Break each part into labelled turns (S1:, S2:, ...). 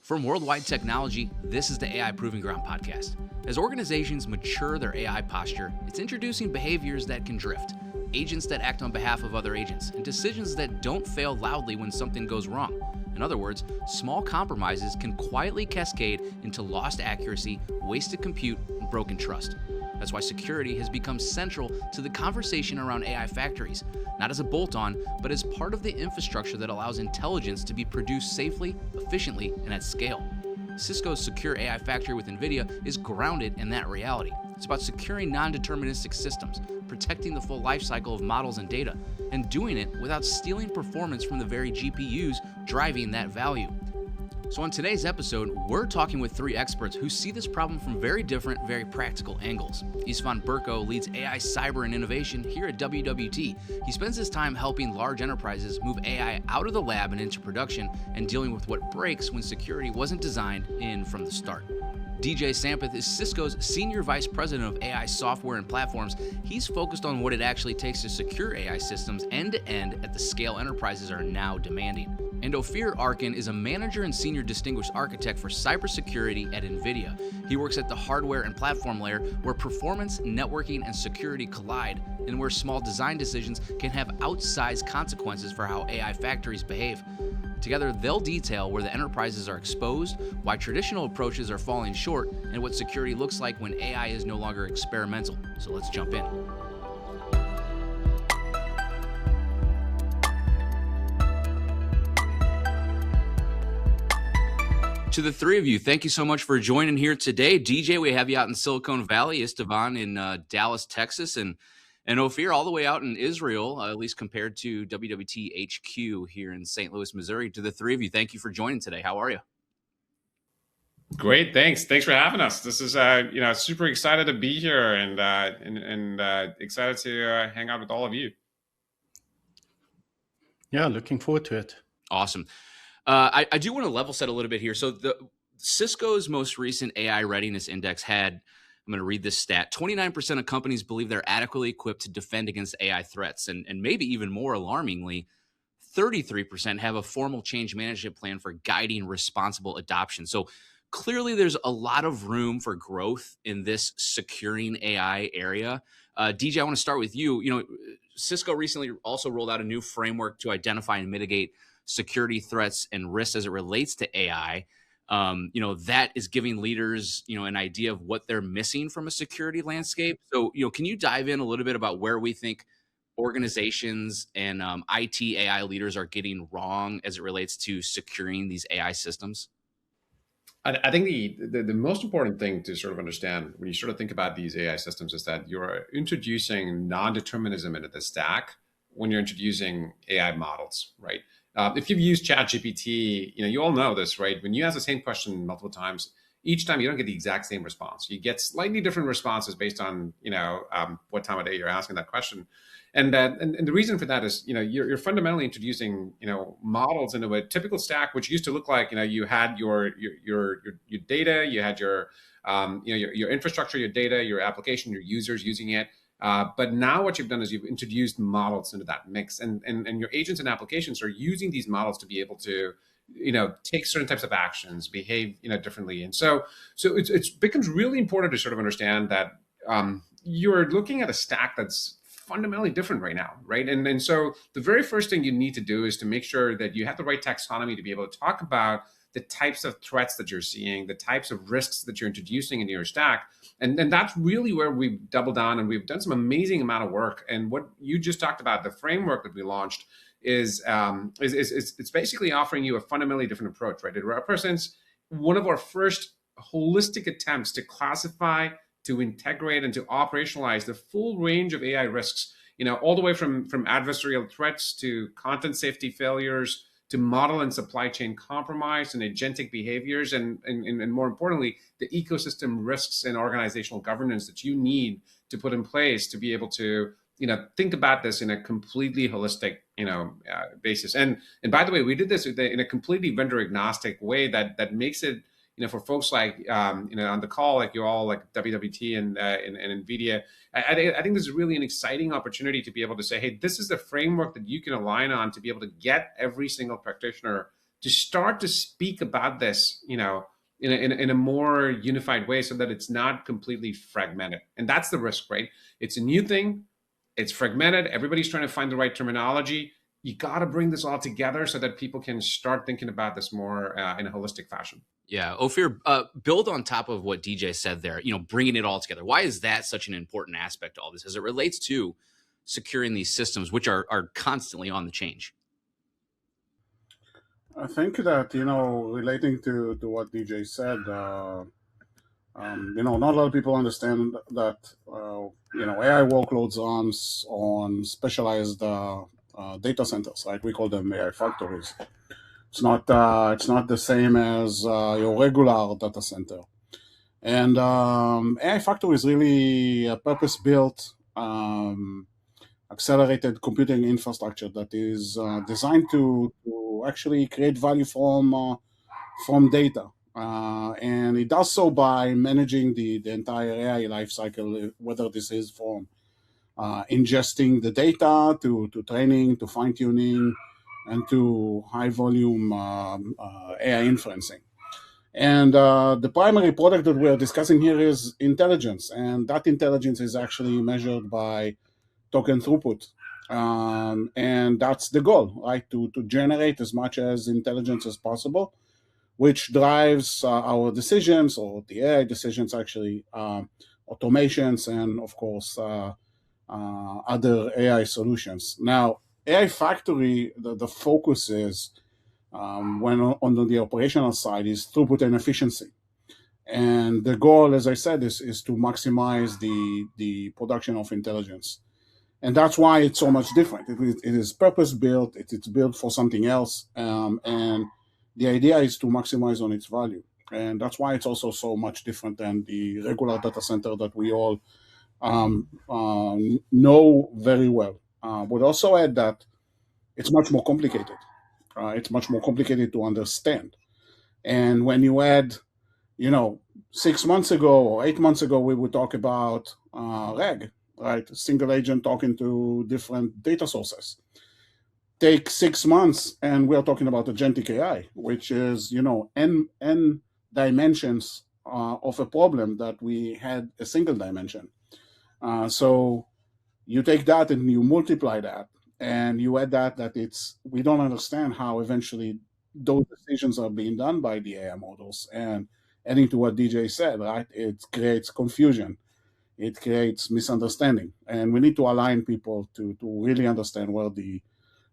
S1: From Worldwide Technology, this is the AI Proving Ground podcast. As organizations mature their AI posture, it's introducing behaviors that can drift, agents that act on behalf of other agents, and decisions that don't fail loudly when something goes wrong. In other words, small compromises can quietly cascade into lost accuracy, wasted compute, and broken trust. That's why security has become central to the conversation around AI factories, not as a bolt-on, but as part of the infrastructure that allows intelligence to be produced safely, efficiently, and at scale. Cisco's secure AI factory with NVIDIA is grounded in that reality. It's about securing non-deterministic systems, protecting the full lifecycle of models and data, and doing it without stealing performance from the very GPUs driving that value. So on today's episode, we're talking with three experts who see this problem from very different, very practical angles. Istvan Berko leads AI cyber and innovation here at WWT. He spends his time helping large enterprises move AI out of the lab and into production and dealing with what breaks when security wasn't designed in from the start. DJ Sampath is Cisco's Senior Vice President of AI Software and Platforms. He's focused on what it actually takes to secure AI systems end-to-end at the scale enterprises are now demanding. And Ofir Arkin is a Manager and Senior Distinguished Architect for Cybersecurity at NVIDIA. He works at the hardware and platform layer where performance, networking, and security collide, and where small design decisions can have outsized consequences for how AI factories behave. Together, they'll detail where the enterprises are exposed, why traditional approaches are falling short, and what security looks like when AI is no longer experimental. So let's jump in. To the three of you, thank you so much for joining here today. DJ, we have you out in Silicon Valley, Istvan in Dallas, Texas, and Ofir all the way out in Israel, at least compared to WWT HQ here in St. Louis, Missouri. To the three of you, thank you for joining today. How are you?
S2: Great, thanks. Thanks for having us. This is super excited to be here and excited to hang out with all of you.
S3: Yeah, looking forward to it.
S1: Awesome. I do want to level set a little bit here. So Cisco's most recent AI readiness index had, I'm going to read this stat, 29% of companies believe they're adequately equipped to defend against AI threats. And maybe even more alarmingly, 33% have a formal change management plan for guiding responsible adoption. So clearly there's a lot of room for growth in this securing AI area. DJ, I want to start with you. Cisco recently also rolled out a new framework to identify and mitigate security threats and risks as it relates to AI. That is giving leaders, an idea of what they're missing from a security landscape. So, can you dive in a little bit about where we think organizations and IT AI leaders are getting wrong as it relates to securing these AI systems?
S2: I think the most important thing to sort of understand when you sort of think about these AI systems is that you're introducing non-determinism into the stack when you're introducing AI models, right? If you've used ChatGPT, you all know this, right? When you ask the same question multiple times, each time you don't get the exact same response. You get slightly different responses based on, what time of day you're asking that question. And the reason for that is, you're fundamentally introducing, models into a typical stack, which used to look like, you had your data, you had your infrastructure, your data, your application, your users using it. But now what you've done is you've introduced models into that mix, and your agents and applications are using these models to be able to, take certain types of actions, behave, differently. And so it becomes really important to sort of understand that you're looking at a stack that's fundamentally different right now, right? And so the very first thing you need to do is to make sure that you have the right taxonomy to be able to talk about the types of threats that you're seeing, the types of risks that you're introducing into your stack. And that's really where we've doubled down, and we've done some amazing amount of work. And what you just talked about, the framework that we launched, is it's basically offering you a fundamentally different approach, right? It represents one of our first holistic attempts to classify, to integrate, and to operationalize the full range of AI risks, all the way from adversarial threats to content safety failures, to model and supply chain compromise and agentic behaviors, and more importantly, the ecosystem risks and organizational governance that you need to put in place to be able to, think about this in a completely holistic, basis. And by the way, we did this in a completely vendor agnostic way that makes it, for folks like, on the call, like you all, like WWT and NVIDIA, I think this is really an exciting opportunity to be able to say, hey, this is the framework that you can align on to be able to get every single practitioner to start to speak about this, in a more unified way so that it's not completely fragmented. And that's the risk, right? It's a new thing. It's fragmented. Everybody's trying to find the right terminology. You got to bring this all together so that people can start thinking about this more in a holistic fashion.
S1: Yeah, Ofir, build on top of what DJ said there, bringing it all together. Why is that such an important aspect to all this as it relates to securing these systems, which are constantly on the change?
S3: I think that, relating to what DJ said, not a lot of people understand that, AI workloads on specialized data centers, right? We call them AI factories. It's not the same as your regular data center. And AI factory is really a purpose-built accelerated computing infrastructure that is designed to actually create value from data. And it does so by managing the entire AI lifecycle, whether this is from ingesting the data to training, to fine-tuning, and to high-volume AI inferencing. And the primary product that we are discussing here is intelligence, and that intelligence is actually measured by token throughput. And that's the goal, right? To generate as much as intelligence as possible, which drives our decisions, or the AI decisions actually, automations, and of course, other AI solutions. Now, AI Factory, the focus is, when on the operational side, is throughput and efficiency. And the goal, as I said, is to maximize the production of intelligence. And that's why it's so much different. It is purpose-built, it's built for something else, and the idea is to maximize on its value. And that's why it's also so much different than the regular data center that we all know very well. Would also add that it's much more complicated. It's much more complicated to understand. And when you add, 6 months ago or 8 months ago, we would talk about RAG, right? Single agent talking to different data sources. Take 6 months, and we're talking about agentic AI, which is, n dimensions of a problem that we had a single dimension. So you take that and you multiply that, and you add that we don't understand how eventually those decisions are being done by the AI models. And adding to what DJ said, right, it creates confusion. It creates misunderstanding. And we need to align people to really understand where the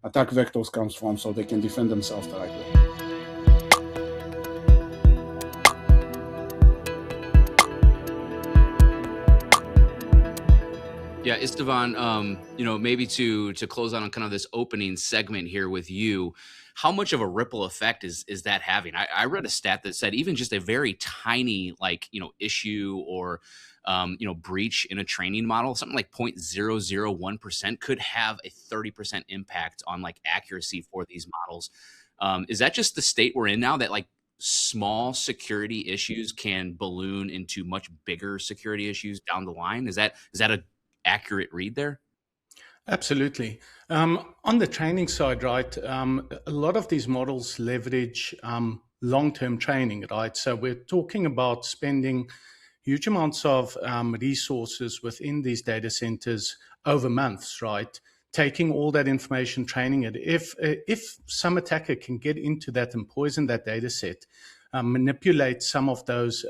S3: attack vectors comes from so they can defend themselves the right way.
S1: Yeah, Istvan, maybe to close out on kind of this opening segment here with you, how much of a ripple effect is that having? I read a stat that said even just a very tiny issue or breach in a training model, something like 0.001% could have a 30% impact on accuracy for these models. Is that just the state we're in now, that small security issues can balloon into much bigger security issues down the line? Is that a accurate read there?
S3: Absolutely. On the training side, right, a lot of these models leverage long-term training, right? So we're talking about spending huge amounts of resources within these data centers over months, right? Taking all that information, training it. If some attacker can get into that and poison that data set, manipulate some of those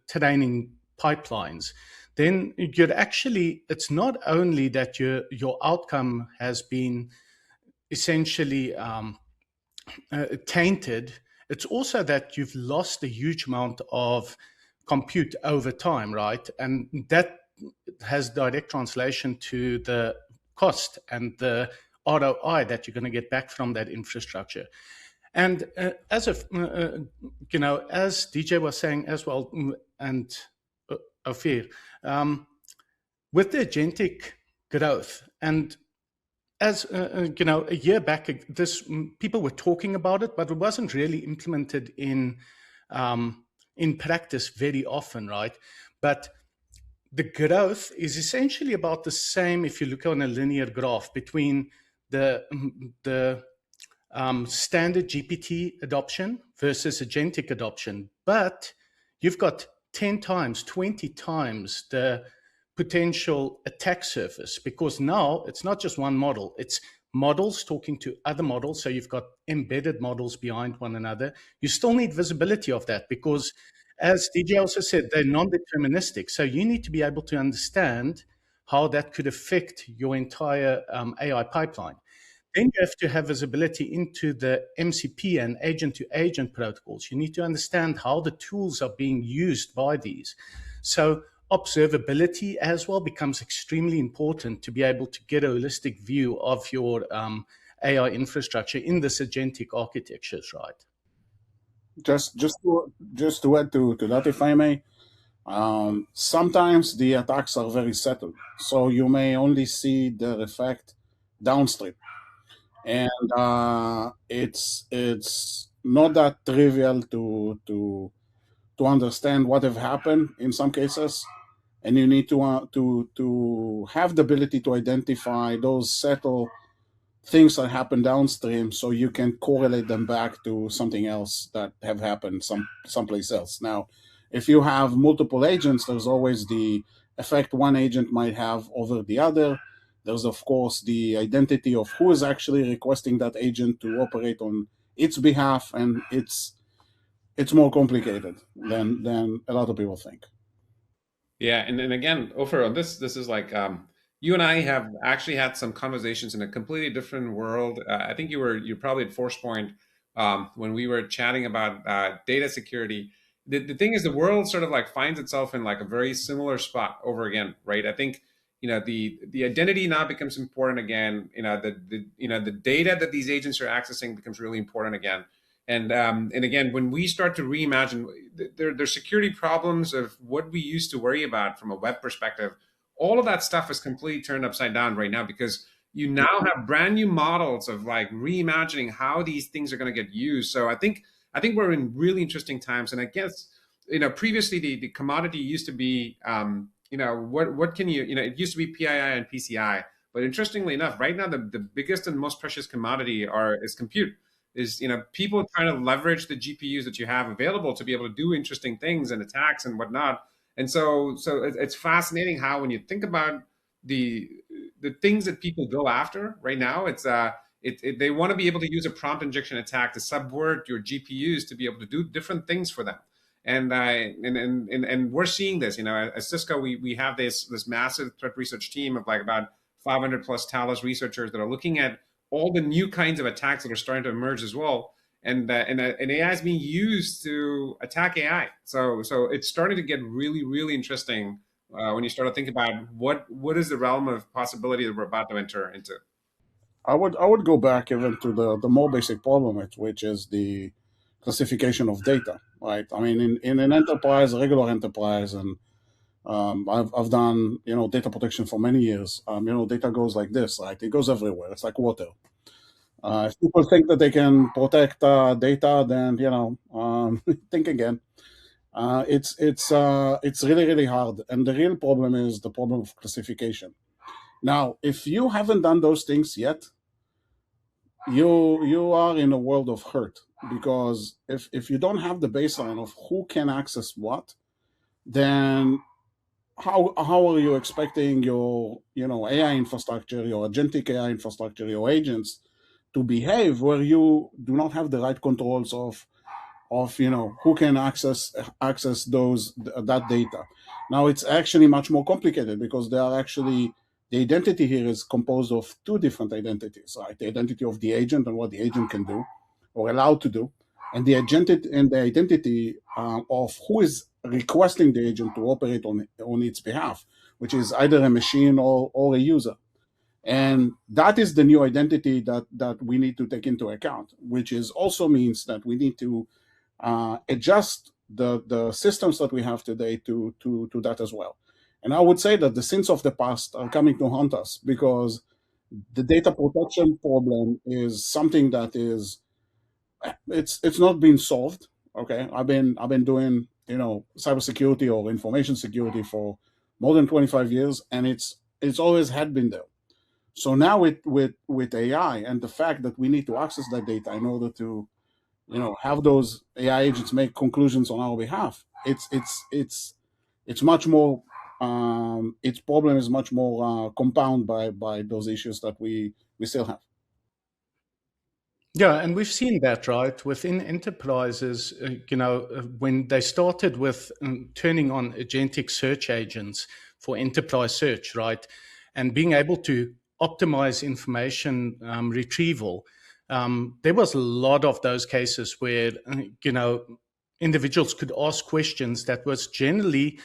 S3: training pipelines, then it's not only that your outcome has been essentially tainted, it's also that you've lost a huge amount of compute over time, right? And that has direct translation to the cost and the ROI that you're going to get back from that infrastructure. And as DJ was saying as well, and Ofir, with the agentic growth, and as a year back, people were talking about it, but it wasn't really implemented in practice very often, right? But the growth is essentially about the same if you look on a linear graph between the
S4: standard GPT adoption versus agentic adoption, but you've got 10 times, 20 times the potential attack surface, because now it's not just one model, it's models talking to other models. So you've got embedded models behind one another. You still need visibility of that because, as DJ also said, they're non-deterministic. So you need to be able to understand how that could affect your entire AI pipeline. Then you have to have visibility into the MCP and agent-to-agent protocols. You need to understand how the tools are being used by these. So observability as well becomes extremely important to be able to get a holistic view of your AI infrastructure in this agentic architectures, right?
S3: Just to add to that, if I may, sometimes the attacks are very subtle, so you may only see their effect downstream, and it's not that trivial to understand what have happened in some cases, and you need to have the ability to identify those subtle things that happen downstream, so you can correlate them back to something else that have happened someplace else. Now, if you have multiple agents, there's always the effect one agent might have over the other. There's, of course, the identity of who is actually requesting that agent to operate on its behalf, and it's more complicated than a lot of people think.
S2: Yeah, and again, Ofir, on this is like you and I have actually had some conversations in a completely different world. I think you're probably at Forcepoint when we were chatting about data security. The thing is, the world sort of like finds itself in like a very similar spot over again, right? I think the identity now becomes important again. The data that these agents are accessing becomes really important again. And again, when we start to reimagine, there's security problems of what we used to worry about from a web perspective. All of that stuff is completely turned upside down right now because you now have brand new models of like reimagining how these things are going to get used. So I think we're in really interesting times. And I guess previously the commodity used to be what can you it used to be PII and PCI. But interestingly enough, right now the biggest and most precious commodity is compute. Is people trying to leverage the GPUs that you have available to be able to do interesting things and attacks and whatnot. And so it's fascinating how when you think about the things that people go after right now, it's they want to be able to use a prompt injection attack to subvert your GPUs to be able to do different things for them. And we're seeing this. At Cisco, we have this massive threat research team of like about 500 plus Talos researchers that are looking at all the new kinds of attacks that are starting to emerge as well. And AI is being used to attack AI. So it's starting to get really, really interesting when you start to think about what is the realm of possibility that we're about to enter into.
S3: I would go back even to the more basic problem, which is the classification of data, right? I mean, in an enterprise, a regular enterprise, and I've done data protection for many years. Data goes like this, right? It goes everywhere. It's like water. If people think that they can protect data, then think again. It's really, really hard, and the real problem is the problem of classification. Now, if you haven't done those things yet, you are in a world of hurt, because if you don't have the baseline of who can access what, then how are you expecting your AI infrastructure, your agentic AI infrastructure, your agents to behave where you do not have the right controls of who can access that data? Now it's actually much more complicated because the identity here is composed of two different identities, right? The identity of the agent and what the agent can do or allowed to do, and the identity of who is requesting the agent to operate on its behalf, which is either a machine or a user. And that is the new identity that we need to take into account, which is also means that we need to adjust the systems that we have today to that as well. And I would say that the sins of the past are coming to haunt us, because the data protection problem is something that it's not been solved. Okay, I've been doing cybersecurity or information security for more than 25 years, and it's always had been there. So now with AI and the fact that we need to access that data in order to, have those AI agents make conclusions on our behalf, it's much more, its problem is much more compound by those issues that we still have.
S4: Yeah, and we've seen that, right? Within enterprises, when they started with turning on agentic search agents for enterprise search, right? And being able to optimize information retrieval, there was a lot of those cases where, individuals could ask questions that was generally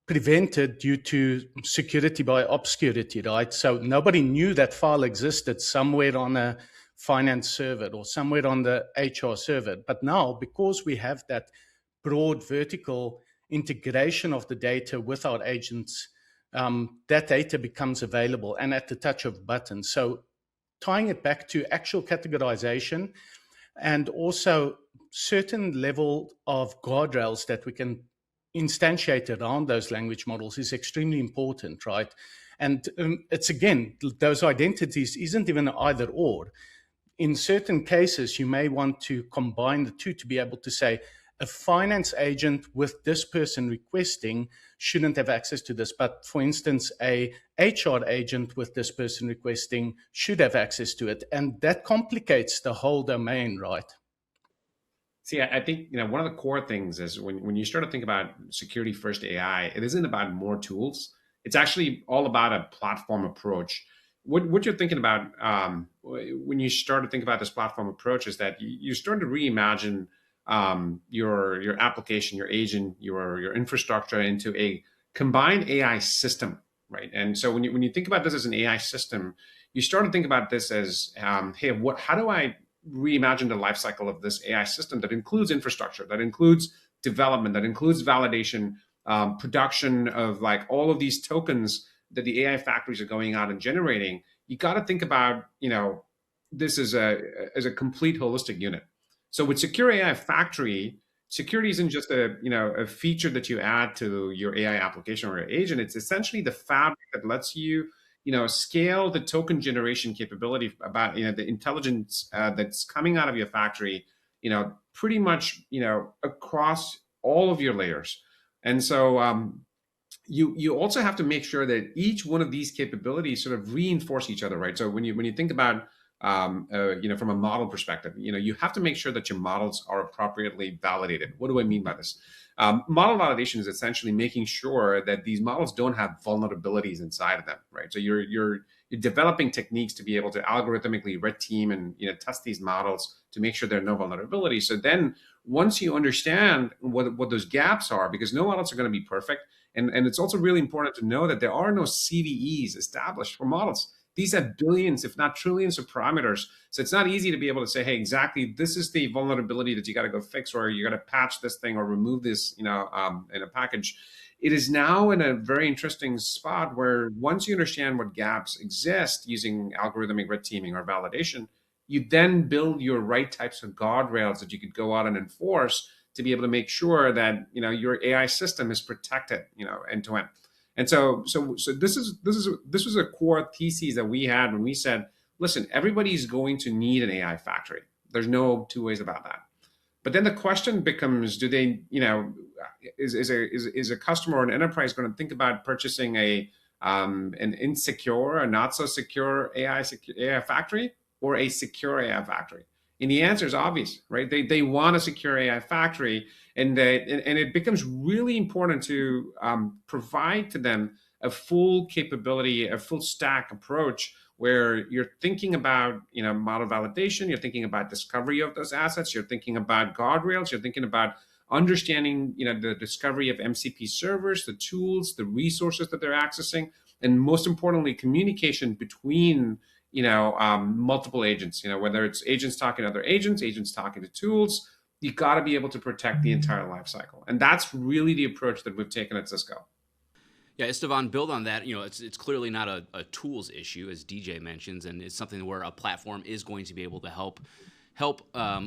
S4: prevented due to security by obscurity, right? So nobody knew that file existed somewhere on a finance server or somewhere on the HR server. But now, because we have that broad vertical integration of the data with our agents, that data becomes available and at the touch of a button. So tying it back to actual categorization and also certain level of guardrails that we can instantiate around those language models is extremely important, right? And it's, again, those identities isn't even either or. In certain cases, you may want to combine the two to be able to say a finance agent with this person requesting shouldn't have access to this. But for instance, a HR agent with this person requesting should have access to it. And that complicates the whole domain, right?
S2: See, I think one of the core things is when you start to think about security first AI, it isn't about more tools. It's actually all about a platform approach. What you're thinking about when you start to think about this platform approach is that you start to reimagine your application, your agent, your infrastructure into a combined AI system, right? And so when you think about this as an AI system, you start to think about this as, hey, how do I reimagine the lifecycle of this AI system that includes infrastructure, that includes development, that includes validation, production of like all of these tokens that the AI factories are going out and generating. You got to think about this as a complete holistic unit. So with Secure AI Factory, security isn't just a feature that you add to your AI application or your agent. It's essentially the fabric that lets you scale the token generation capability about the intelligence that's coming out of your factory, pretty much across all of your layers. And so you also have to make sure that each one of these capabilities sort of reinforce each other, right? So when you think about from a model perspective, you have to make sure that your models are appropriately validated. What do I mean by this? Model validation is essentially making sure that these models don't have vulnerabilities inside of them, right? So you're developing techniques to be able to algorithmically red team and test these models to make sure there are no vulnerabilities. So then once you understand what those gaps are, because no models are going to be perfect, and it's also really important to know that there are no CVEs established for models. These have billions, if not trillions of parameters. So it's not easy to be able to say, hey, exactly, this is the vulnerability that you got to go fix, or you got to patch this thing or remove this, in a package. It is now in a very interesting spot where once you understand what gaps exist using algorithmic red teaming or validation, you then build your right types of guardrails that you could go out and enforce to be able to make sure that your AI system is protected, end to end. And so this was a core thesis that we had when we said, listen, everybody's going to need an AI factory. There's no two ways about that. But then the question becomes, do they, is a customer or an enterprise going to think about purchasing an insecure or not so secure AI factory or a secure AI factory? And the answer is obvious, right? They want a secure AI factory, and it becomes really important to provide to them a full capability, a full stack approach where you're thinking about model validation, you're thinking about discovery of those assets, you're thinking about guardrails, you're thinking about understanding the discovery of MCP servers, the tools, the resources that they're accessing, and most importantly, communication between multiple agents, whether it's agents talking to other agents talking to tools. You got to be able to protect the entire life cycle. And that's really the approach that we've taken at Cisco.
S1: Yeah, Istvan, build on that. It's clearly not a tools issue, as DJ mentions, and it's something where a platform is going to be able to help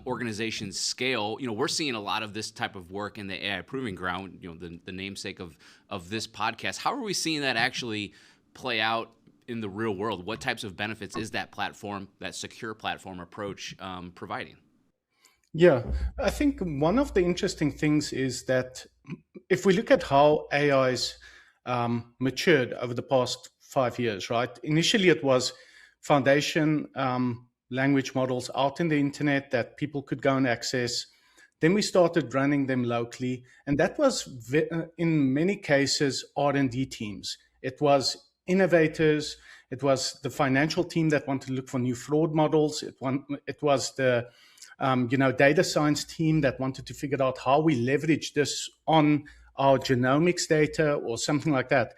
S1: organizations scale. We're seeing a lot of this type of work in the AI proving ground, the namesake of this podcast. How are we seeing that actually play out in the real world? What types of benefits is that platform, that secure platform approach, providing?
S4: Yeah, I think one of the interesting things is that if we look at how AI's matured over the past 5 years, right? Initially, it was foundation language models out in the internet that people could go and access. Then we started running them locally, and that was in many cases R&D teams. It was innovators. It was the financial team that wanted to look for new fraud models. It was the data science team that wanted to figure out how we leverage this on our genomics data or something like that.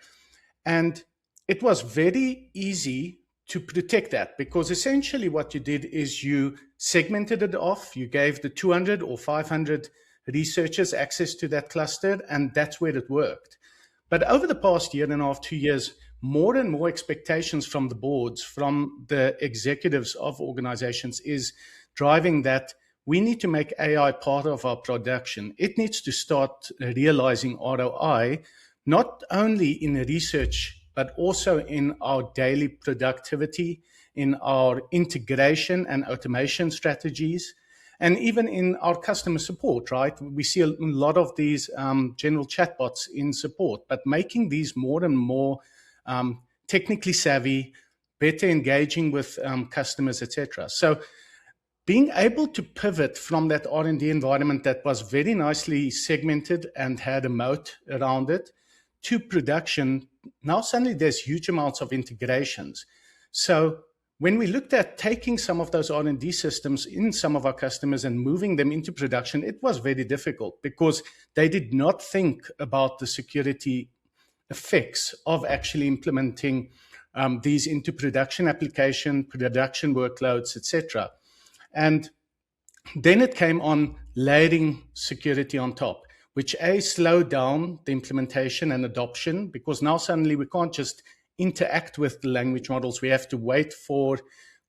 S4: And it was very easy to protect that, because essentially what you did is you segmented it off. You gave the 200 or 500 researchers access to that cluster, and that's where it worked. But over the past 1.5 to 2 years, more and more expectations from the boards, from the executives of organizations is driving that we need to make AI part of our production. It needs to start realizing ROI, not only in research, but also in our daily productivity, in our integration and automation strategies, and even in our customer support, right? We see a lot of these general chatbots in support, but making these more and more technically savvy, better engaging with customers, etc. So being able to pivot from that R&D environment that was very nicely segmented and had a moat around it to production, now suddenly there's huge amounts of integrations. So when we looked at taking some of those R&D systems in some of our customers and moving them into production, it was very difficult because they did not think about the security effects of actually implementing these into production application, production workloads, etc. And then it came on layering security on top, which slowed down the implementation and adoption, because now suddenly we can't just interact with the language models. We have to wait for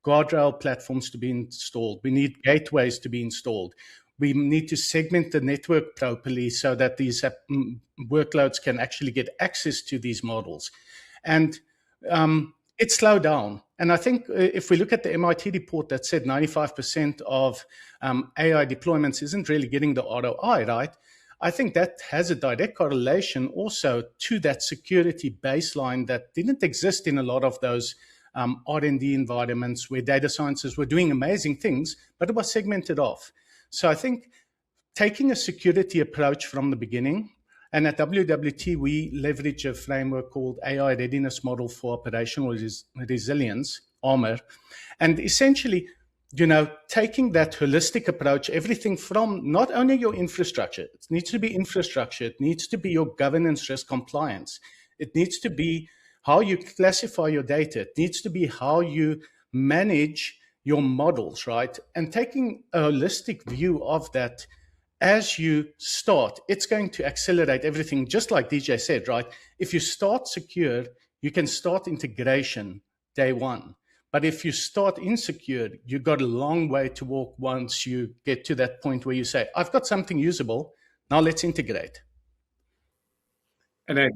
S4: guardrail platforms to be installed. We need gateways to be installed. We need to segment the network properly so that these workloads can actually get access to these models. And it slowed down. And I think if we look at the MIT report that said 95% of AI deployments isn't really getting the ROI, right? I think that has a direct correlation also to that security baseline that didn't exist in a lot of those R&D environments where data scientists were doing amazing things, but it was segmented off. So I think taking a security approach from the beginning, and at WWT, we leverage a framework called AI Readiness Model for Operational Resilience, ARMOR. And essentially, taking that holistic approach, everything from not only your infrastructure, it needs to be infrastructure, it needs to be your governance, risk, compliance, it needs to be how you classify your data, it needs to be how you manage your models, right? And taking a holistic view of that as you start, it's going to accelerate everything, just like DJ said, right? If you start secure, you can start integration day one. But if you start insecure, you've got a long way to walk once you get to that point where you say, I've got something usable, now let's integrate.
S2: And I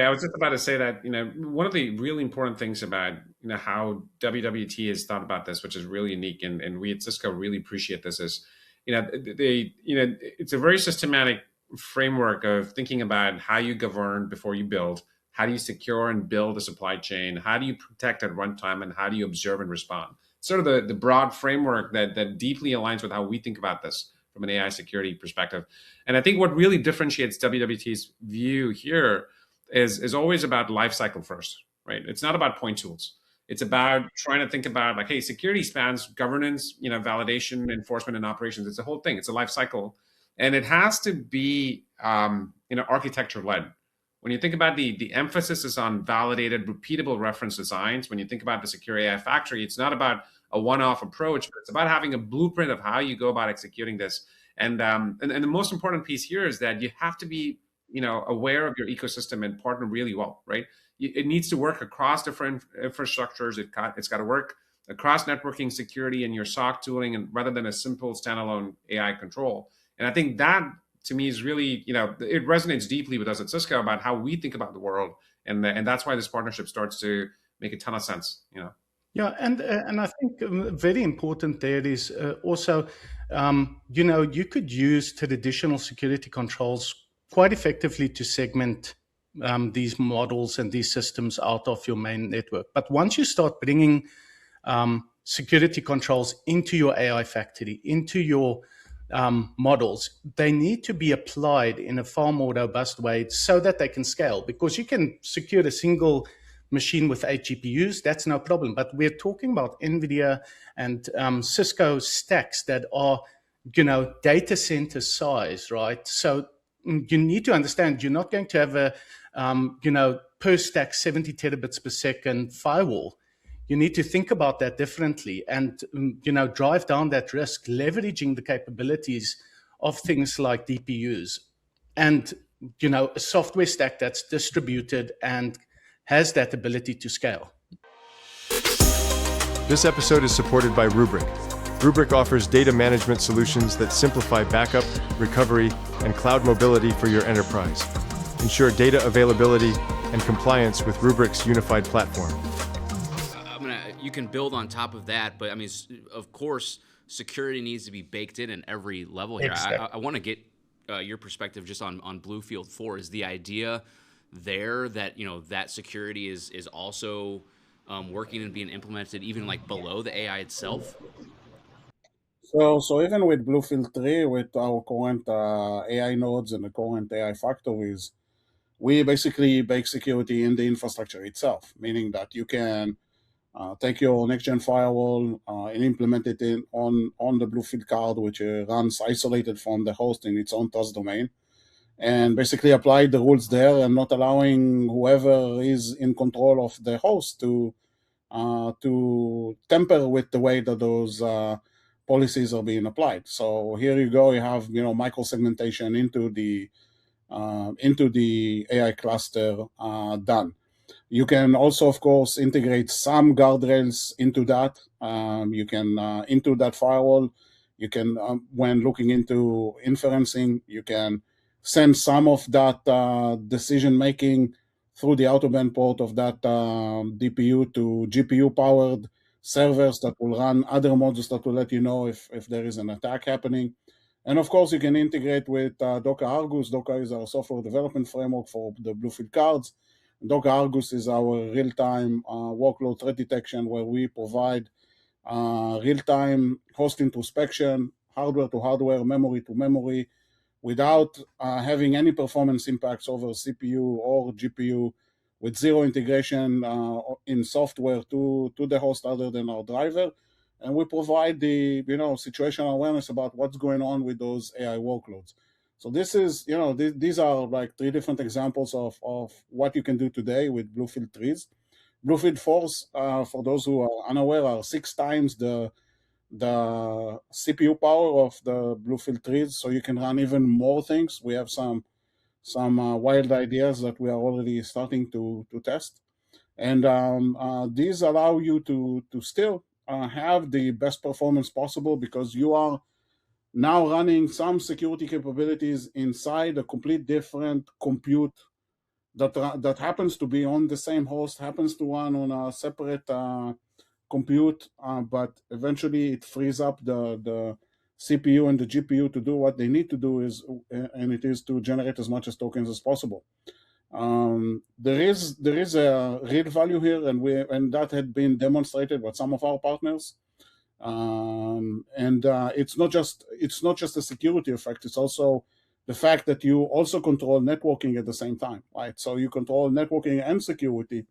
S2: was just about to say that, one of the really important things about, how WWT has thought about this, which is really unique, and we at Cisco really appreciate this, is, it's a very systematic framework of thinking about how you govern before you build. How do you secure and build a supply chain? How do you protect at runtime? And how do you observe and respond? Sort of the broad framework that deeply aligns with how we think about this from an AI security perspective. And I think what really differentiates WWT's view here is always about lifecycle first, right? It's not about point tools. It's about trying to think about like, hey, security spans governance, validation, enforcement, and operations. It's a whole thing. It's a life cycle. And it has to be, architecture-led. When you think about the emphasis is on validated, repeatable reference designs. When you think about the Secure AI Factory, it's not about a one-off approach, but it's about having a blueprint of how you go about executing this. And the most important piece here is that you have to be, aware of your ecosystem and partner really well, right? It needs to work across different infrastructures. It's got to work across networking, security, and your SOC tooling, and rather than a simple standalone AI control. And I think that, to me, is really, it resonates deeply with us at Cisco about how we think about the world And that's why this partnership starts to make a ton of sense.
S4: Yeah, and I think very important there is also, you could use traditional security controls quite effectively to segment these models and these systems out of your main network. But once you start bringing security controls into your AI factory, into your models, they need to be applied in a far more robust way so that they can scale. Because you can secure a single machine with 8 GPUs, that's no problem. But we're talking about NVIDIA and Cisco stacks that are, data center size, right? So you need to understand you're not going to have a, per stack 70 terabits per second firewall. You need to think about that differently and, drive down that risk, leveraging the capabilities of things like DPUs and, a software stack that's distributed and has that ability to scale.
S5: This episode is supported by Rubrik. Rubrik offers data management solutions that simplify backup, recovery, and cloud mobility for your enterprise. Ensure data availability and compliance with Rubrik's unified platform.
S1: You can build on top of that, but I mean, of course, security needs to be baked in every level here.
S4: Exactly.
S1: I want to get your perspective just on Bluefield 4. Is the idea there that that security is also working and being implemented even like below the AI itself?
S3: So even with Bluefield 3, with our current AI nodes and the current AI factories, we basically bake security in the infrastructure itself, meaning that you can take your next-gen firewall and implement it on the Bluefield card, which runs isolated from the host in its own trust domain, and basically apply the rules there and not allowing whoever is in control of the host to temper with the way that those policies are being applied. So here you go, you have micro-segmentation into the AI cluster done. You can also, of course, integrate some guardrails into that. You can into that firewall. You can, when looking into inferencing, you can send some of that decision making through the out-of-band port of that DPU to GPU-powered servers that will run other modules that will let you know if there is an attack happening. And of course, you can integrate with Docker Argus. Docker is our software development framework for the Bluefield cards. Docker Argus is our real-time workload threat detection, where we provide real-time host introspection, hardware to hardware, memory to memory, without having any performance impacts over CPU or GPU, with zero integration in software to the host other than our driver. And we provide the situational awareness about what's going on with those AI workloads. So this is, these are like 3 different examples of what you can do today with Bluefield 3s. Bluefield 4s, for those who are unaware, are 6 times the CPU power of the Bluefield 3s, so you can run even more things. We have some wild ideas that we are already starting to test. And these allow you to still have the best performance possible, because you are now running some security capabilities inside a complete different compute that happens to be on the same host, happens to run on a separate compute, but eventually it frees up the CPU and the GPU to do what they need to do, and it is to generate as much as tokens as possible. There is a real value here, and that had been demonstrated by some of our partners. It's not just a security effect. It's also the fact that you also control networking at the same time, right? So you control networking and security,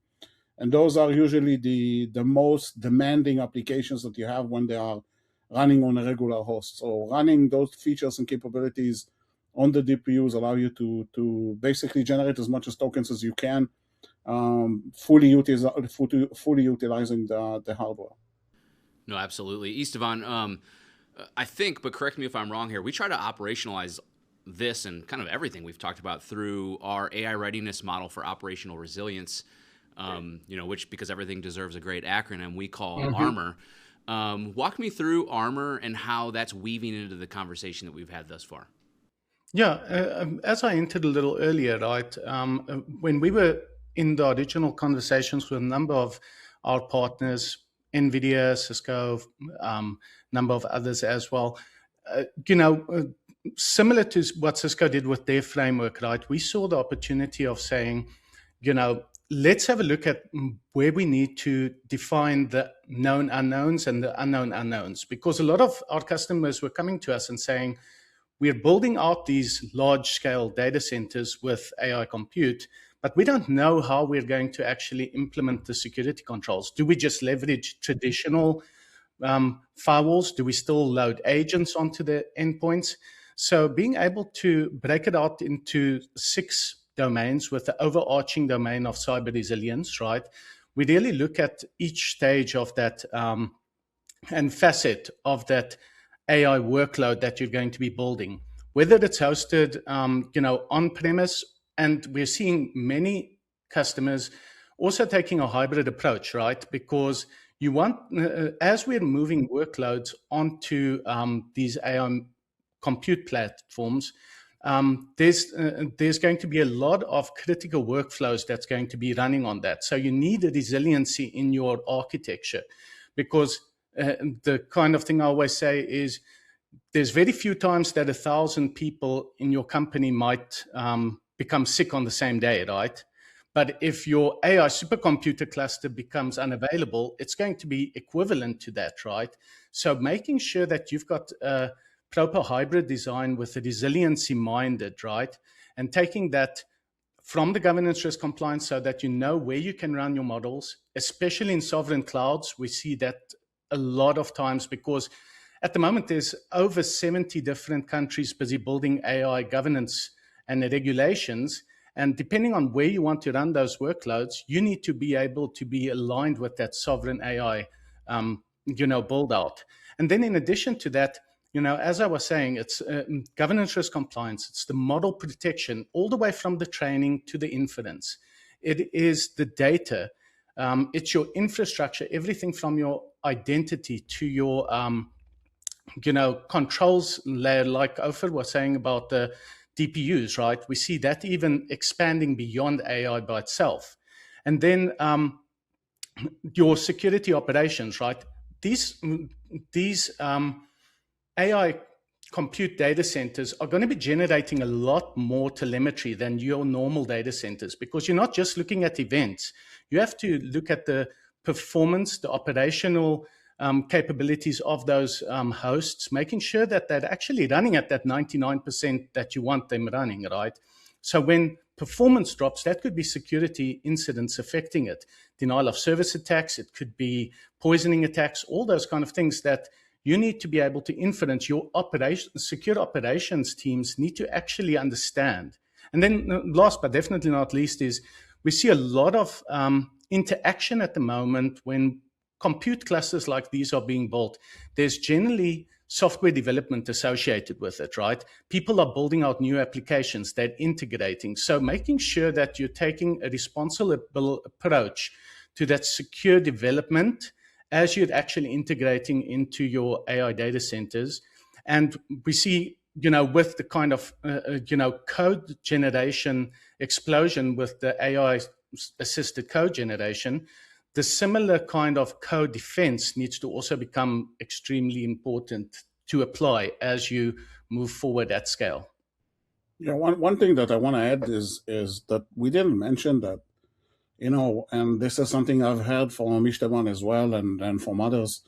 S3: and those are usually the most demanding applications that you have when they are running on a regular host. So running those features and capabilities on the DPUs allow you to basically generate as much as tokens as you can, fully utilizing the hardware.
S1: No, absolutely. Istvan, I think, but correct me if I'm wrong here, we try to operationalize this and kind of everything we've talked about through our AI readiness model for operational resilience, which, because everything deserves a great acronym, we call ARMOR. Walk me through ARMOR and how that's weaving into the conversation that we've had thus far.
S4: Yeah, as I entered a little earlier, right, when we were in the original conversations with a number of our partners, NVIDIA, Cisco, number of others as well. Similar to what Cisco did with their framework, right? We saw the opportunity of saying, let's have a look at where we need to define the known unknowns and the unknown unknowns, because a lot of our customers were coming to us and saying, we're building out these large-scale data centers with AI compute, but we don't know how we're going to actually implement the security controls. Do we just leverage traditional firewalls? Do we still load agents onto the endpoints? So being able to break it out into 6 domains with the overarching domain of cyber resilience, right? We really look at each stage of that and facet of that AI workload that you're going to be building, whether it's hosted, on-premise, and we're seeing many customers also taking a hybrid approach, right? Because you want, as we're moving workloads onto these AI compute platforms, there's going to be a lot of critical workflows that's going to be running on that. So you need a resiliency in your architecture, because the kind of thing I always say is there's very few times that 1,000 people in your company might become sick on the same day, right? But if your AI supercomputer cluster becomes unavailable, it's going to be equivalent to that, right? So making sure that you've got a proper hybrid design with the resiliency minded, right? And taking that from the governance risk compliance so that you know where you can run your models, especially in sovereign clouds. We see that a lot of times because at the moment there's over 70 different countries busy building AI governance and regulations. And depending on where you want to run those workloads, you need to be able to be aligned with that sovereign AI, build out. And then in addition to that, as I was saying, it's governance risk compliance. It's the model protection all the way from the training to the inference. It is the data. It's your infrastructure, everything from your identity to your, controls layer, like Ofir was saying about the DPUs, right? We see that even expanding beyond AI by itself. And then your security operations, right? These AI compute data centers are going to be generating a lot more telemetry than your normal data centers, because you're not just looking at events. You have to look at the performance, the operational capabilities of those hosts, making sure that they're actually running at that 99% that you want them running, right? So when performance drops, that could be security incidents affecting it, denial of service attacks, it could be poisoning attacks, all those kind of things that you need to be able to inference. Your secure operations teams need to actually understand. And then last but definitely not least is we see a lot of interaction at the moment when compute clusters like these are being built. There's generally software development associated with it, right? People are building out new applications, they're integrating. So making sure that you're taking a responsible approach to that secure development as you're actually integrating into your AI data centers. And we see, with the kind of, code generation explosion with the AI-assisted code generation, the similar kind of code defense needs to also become extremely important to apply as you move forward at scale.
S3: Yeah, one thing that I want to add is that we didn't mention that, and this is something I've heard from Istvan as well and from others.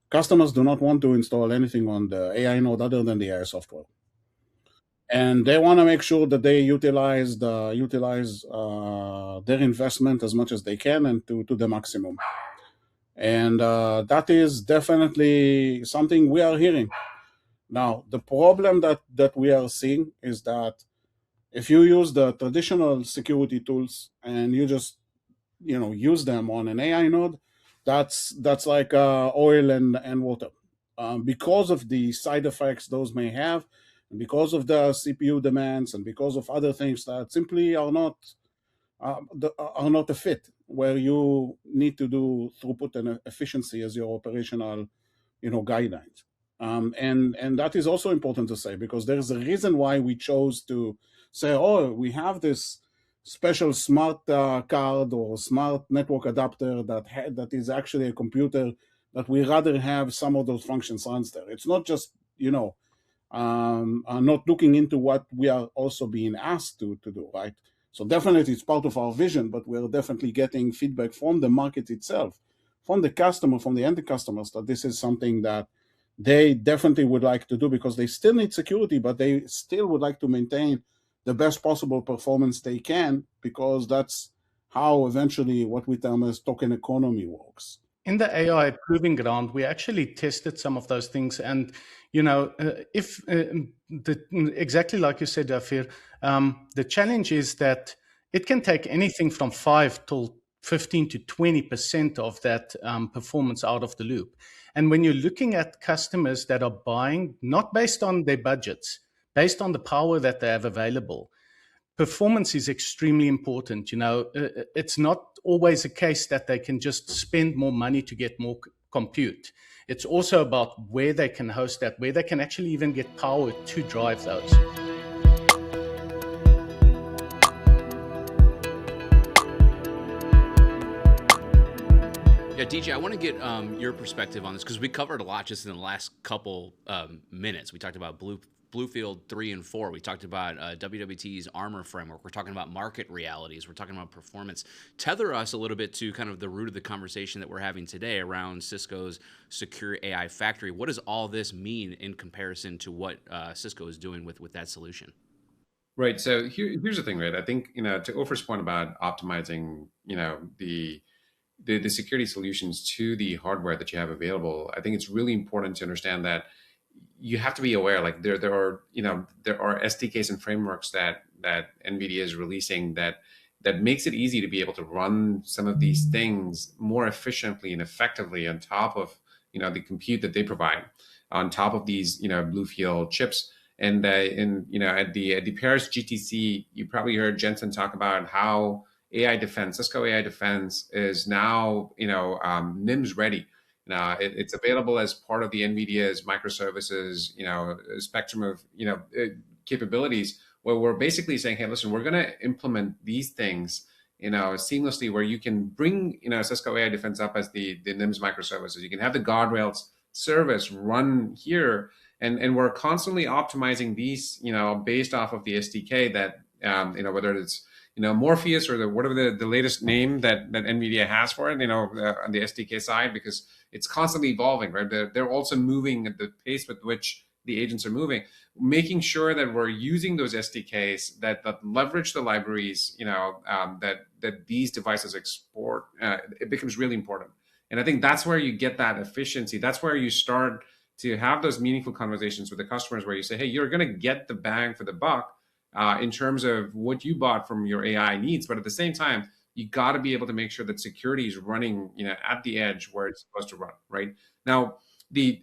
S3: Customers do not want to install anything on the AI node other than the AI software. And they want to make sure that they utilize their investment as much as they can and to the maximum. And that is definitely something we are hearing. Now, the problem that we are seeing is that if you use the traditional security tools and you just use them on an AI node, that's like oil and water. Because of the side effects those may have, and because of the CPU demands, and because of other things that simply are not a fit, where you need to do throughput and efficiency as your operational, guidelines. And that is also important to say, because there's a reason why we chose to say, we have this special smart card or smart network adapter that is actually a computer, that we rather have some of those functions runs there. It's not just, not looking into what we are also being asked to do, right? So definitely it's part of our vision, but we're definitely getting feedback from the market itself, from the customer, from the end customers, that this is something that they definitely would like to do, because they still need security, but they still would like to maintain the best possible performance they can, because that's how eventually what we term as token economy works.
S4: In the AI proving ground, we actually tested some of those things, and exactly like you said, Ofir, the challenge is that it can take anything from 5 till 15 to 20% of that performance out of the loop. And when you're looking at customers that are buying not based on their budgets, based on the power that they have available, performance is extremely important. It's not always a case that they can just spend more money to get more compute. It's also about where they can host that, where they can actually even get power to drive those.
S1: Yeah, DJ, I want to get your perspective on this, because we covered a lot just in the last couple minutes. We talked about Bluefield 3 and 4. We talked about WWT's Armor framework. We're talking about market realities. We're talking about performance. Tether us a little bit to kind of the root of the conversation that we're having today around Cisco's secure AI factory. What does all this mean in comparison to what Cisco is doing with that solution?
S2: Right. So here's the thing, right? I think, to Ofir's point about optimizing, the security solutions to the hardware that you have available, I think it's really important to understand that you have to be aware, like there are SDKs and frameworks that NVIDIA is releasing that makes it easy to be able to run some of these things more efficiently and effectively on top of the compute that they provide, on top of these Bluefield chips. And at the Paris GTC, you probably heard Jensen talk about how AI Defense, Cisco AI Defense, is now NIMS ready. It's available as part of the NVIDIA's microservices, spectrum of capabilities, where we're basically saying, hey, listen, we're going to implement these things seamlessly, where you can bring Cisco AI Defense up as the NIMS microservices. You can have the guardrails service run here, and we're constantly optimizing these based off of the SDK that whether it's Morpheus or whatever the latest name that NVIDIA has for it, on the SDK side, because it's constantly evolving, right? They're also moving at the pace with which the agents are moving, making sure that we're using those SDKs that leverage the libraries, that these devices export. It becomes really important. And I think that's where you get that efficiency. That's where you start to have those meaningful conversations with the customers, where you say, hey, you're going to get the bang for the buck in terms of what you bought from your AI needs. But at the same time, you got to be able to make sure that security is running, at the edge where it's supposed to run, right? Now, the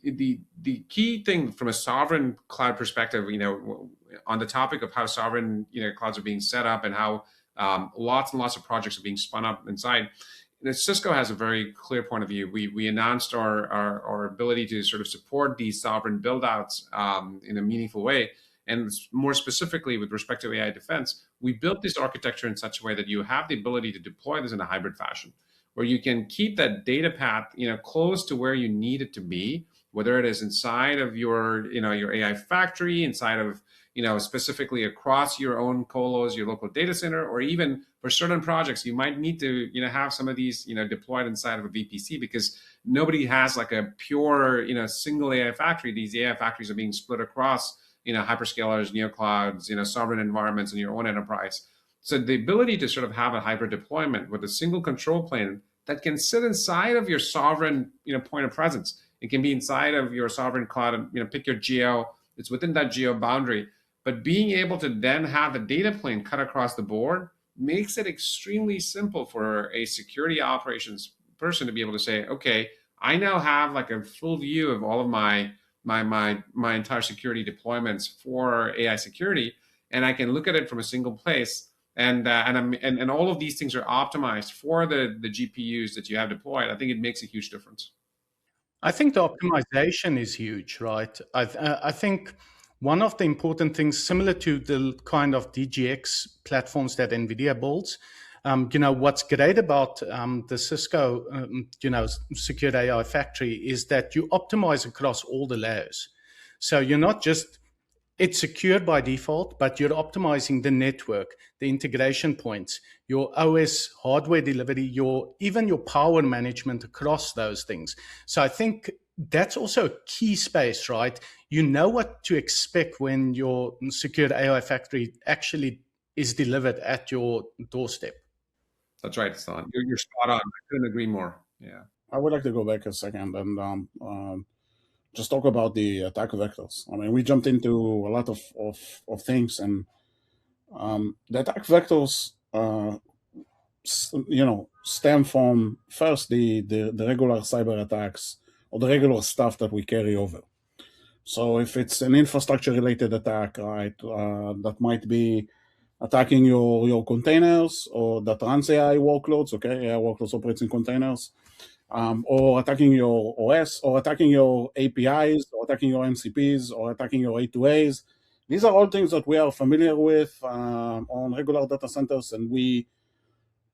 S2: key thing from a sovereign cloud perspective, on the topic of how sovereign, clouds are being set up, and how lots and lots of projects are being spun up inside, Cisco has a very clear point of view. We announced our ability to sort of support these sovereign build-outs in a meaningful way. And more specifically, with respect to AI Defense, we built this architecture in such a way that you have the ability to deploy this in a hybrid fashion, where you can keep that data path, close to where you need it to be, whether it is inside of your, your AI factory, inside of, specifically across your own colos, your local data center, or even for certain projects, you might need to, have some of these, deployed inside of a VPC, because nobody has like a pure, single AI factory. These AI factories are being split across hyperscalers, neoclouds, sovereign environments in your own enterprise. So the ability to sort of have a hybrid deployment with a single control plane that can sit inside of your sovereign, point of presence. It can be inside of your sovereign cloud, pick your geo. It's within that geo boundary. But being able to then have a data plane cut across the board makes it extremely simple for a security operations person to be able to say, okay, I now have like a full view of all of my entire security deployments for AI security, and I can look at it from a single place. And all of these things are optimized for the GPUs that you have deployed. I think it makes a huge difference.
S4: I think the optimization is huge, right? I think one of the important things, similar to the kind of DGX platforms that NVIDIA builds, what's great about the Cisco, Secured AI Factory is that you optimize across all the layers. So you're not just, it's secured by default, but you're optimizing the network, the integration points, your OS hardware delivery, even your power management across those things. So I think that's also a key space, right? You know what to expect when your Secured AI Factory actually is delivered at your doorstep.
S2: That's right, Istvan. You're spot on. I couldn't agree more. Yeah.
S3: I would like to go back a second and just talk about the attack vectors. I mean, we jumped into a lot of things, and the attack vectors, stem from first the regular cyber attacks or the regular stuff that we carry over. So if it's an infrastructure-related attack, right, that might be attacking your containers or that runs AI workloads, okay, AI workloads operates in containers, or attacking your OS, or attacking your APIs, or attacking your MCPs, or attacking your A2As. These are all things that we are familiar with on regular data centers, and we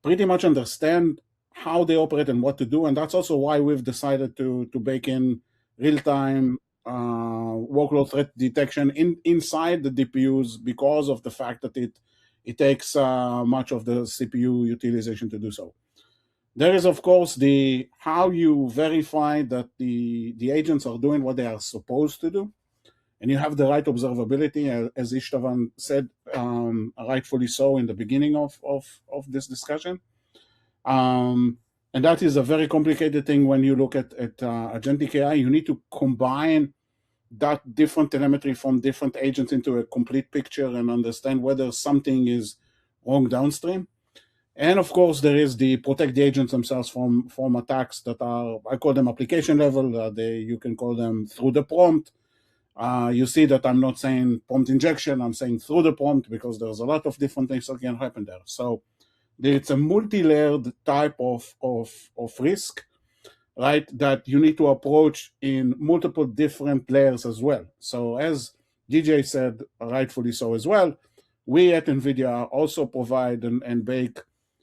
S3: pretty much understand how they operate and what to do. And that's also why we've decided to bake in real-time workload threat detection inside the DPUs, because of the fact that it takes much of the CPU utilization to do so. There is, of course, how you verify that the agents are doing what they are supposed to do, and you have the right observability, as Istvan said, rightfully so in the beginning of this discussion. And that is a very complicated thing when you look at agentic AI. You need to combine that different telemetry from different agents into a complete picture and understand whether something is wrong downstream. And of course, there is the protect the agents themselves from attacks that are, I call them application level. You can call them through the prompt. You see that I'm not saying prompt injection, I'm saying through the prompt, because there's a lot of different things that can happen there. So it's a multi-layered type of risk, right, that you need to approach in multiple different layers as well. So as DJ said, rightfully so as well, we at NVIDIA also provide and bake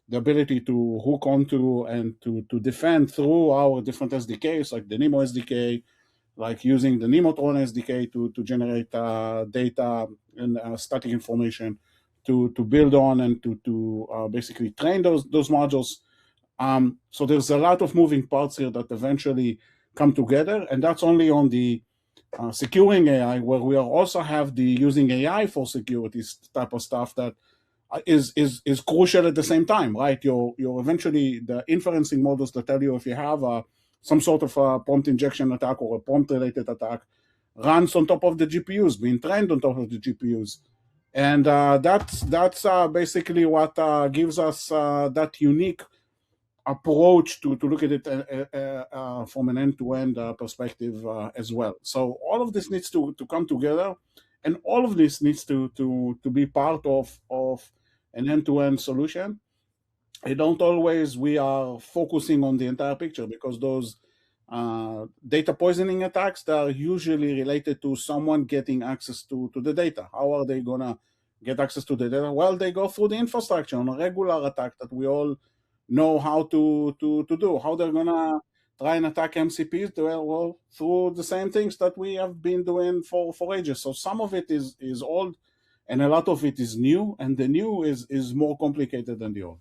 S3: the ability to hook onto and to defend through our different SDKs, like the NeMo SDK, like using the Nemotron SDK to generate data and static information to build on and to basically train those modules. So there's a lot of moving parts here that eventually come together, and that's only on the securing AI, where we also have the using AI for security type of stuff that is crucial at the same time, right? You're eventually the inferencing models that tell you if you have some sort of a prompt injection attack or a prompt-related attack runs on top of the GPUs, being trained on top of the GPUs. And that's basically what gives us that unique approach to look at it from an end-to-end perspective as well. So all of this needs to come together, and all of this needs to be part of an end-to-end solution. I don't always we are focusing on the entire picture, because those data poisoning attacks, that are usually related to someone getting access to the data. How are they gonna get access to the data? Well, they go through the infrastructure on a regular attack that we all know how to do. How they're gonna try and attack MCPs? Well, through the same things that we have been doing for ages. So some of it is old, and a lot of it is new, and the new is more complicated than the old.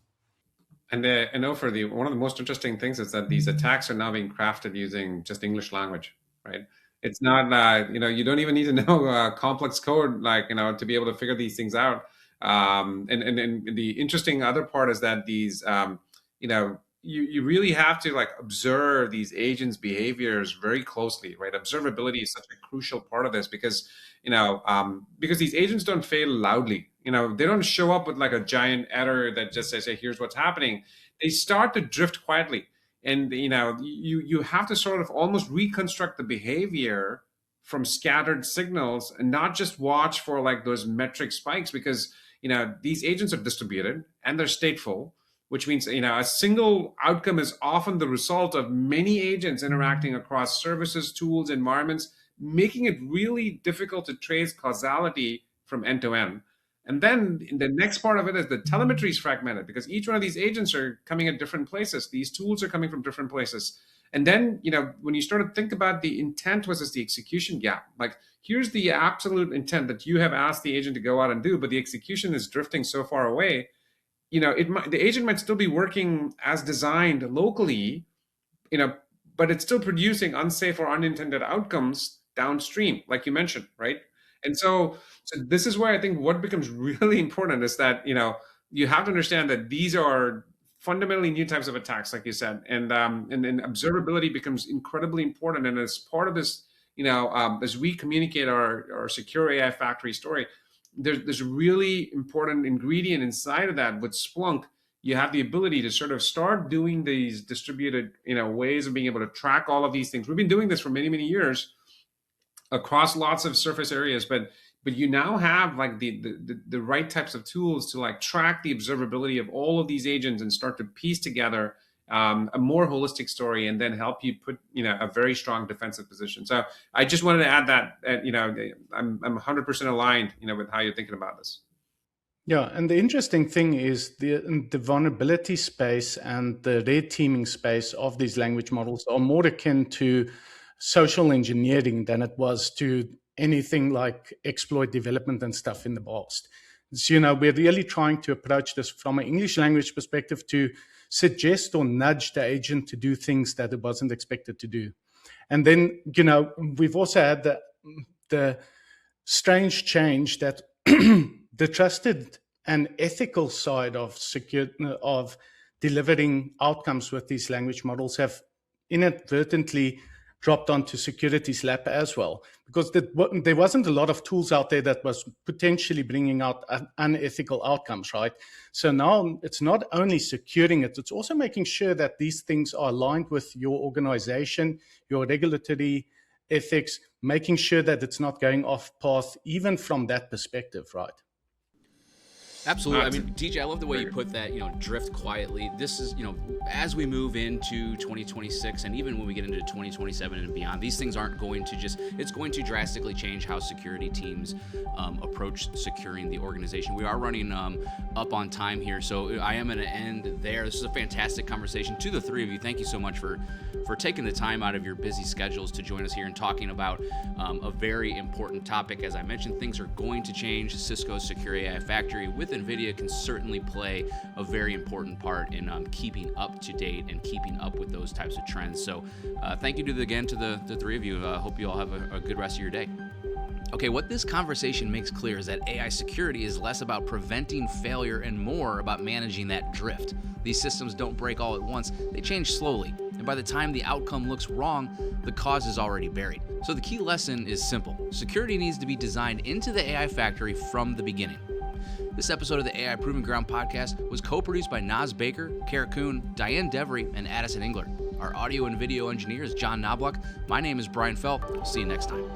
S2: And Ofir, one of the most interesting things is that these attacks are now being crafted using just English language, right? It's not, you don't even need to know complex code, to be able to figure these things out. And the interesting other part is that these, you really have to observe these agents' behaviors very closely, right? Observability is such a crucial part of this, because these agents don't fail loudly. They don't show up with a giant error that just says, hey, here's what's happening. They start to drift quietly. And, you have to sort of almost reconstruct the behavior from scattered signals, and not just watch for those metric spikes, because, these agents are distributed and they're stateful, which means, a single outcome is often the result of many agents interacting across services, tools, environments making it really difficult to trace causality from end to end. And then the next part of it is the telemetry is fragmented because each one of these agents are coming at different places. These tools are coming from different places. And then, when you start to think about the intent versus the execution gap, like here's the absolute intent that you have asked the agent to go out and do, but the execution is drifting so far away, the agent might still be working as designed locally, but it's still producing unsafe or unintended outcomes downstream, like you mentioned, right? And so this is where I think what becomes really important is that, you have to understand that these are fundamentally new types of attacks, like you said, and observability becomes incredibly important. And as part of this, as we communicate our secure AI factory story, there's a really important ingredient inside of that. With Splunk, you have the ability to sort of start doing these distributed, ways of being able to track all of these things. We've been doing this for many, many years across lots of surface areas, but you now have like the right types of tools to like track the observability of all of these agents and start to piece together a more holistic story, and then help you put a very strong defensive position. So I just wanted to add that I'm 100% aligned with how you're thinking about this.
S4: Yeah, and the interesting thing is the vulnerability space and the red teaming space of these language models are more akin to social engineering than it was to anything like exploit development and stuff in the past. So, we're really trying to approach this from an English language perspective to suggest or nudge the agent to do things that it wasn't expected to do. And then, we've also had the strange change that the trusted and ethical side of of delivering outcomes with these language models have inadvertently dropped onto security's lap as well, because there wasn't a lot of tools out there that was potentially bringing out unethical outcomes, right? So now it's not only securing it, it's also making sure that these things are aligned with your organization, your regulatory ethics, making sure that it's not going off path, even from that perspective, right?
S1: Absolutely. I mean, DJ, I love the way you put that, drift quietly. This is, as we move into 2026 and even when we get into 2027 and beyond, these things aren't going to it's going to drastically change how security teams approach securing the organization. We are running up on time here, so I am going to end there. This is a fantastic conversation. To the three of you, thank you so much for taking the time out of your busy schedules to join us here and talking about a very important topic. As I mentioned, things are going to change. Cisco's Secure AI Factory with NVIDIA can certainly play a very important part in keeping up to date and keeping up with those types of trends. So thank you again to the three of you. Hope you all have a good rest of your day. Okay, what this conversation makes clear is that AI security is less about preventing failure and more about managing that drift. These systems don't break all at once, they change slowly. And by the time the outcome looks wrong, the cause is already buried. So the key lesson is simple. Security needs to be designed into the AI factory from the beginning. This episode of the AI Proving Ground podcast was co-produced by Naz Baker, Kara Kuhn, Diane Devery, and Addison Engler. Our audio and video engineer is John Knobloch. My name is Brian Felt. I'll see you next time.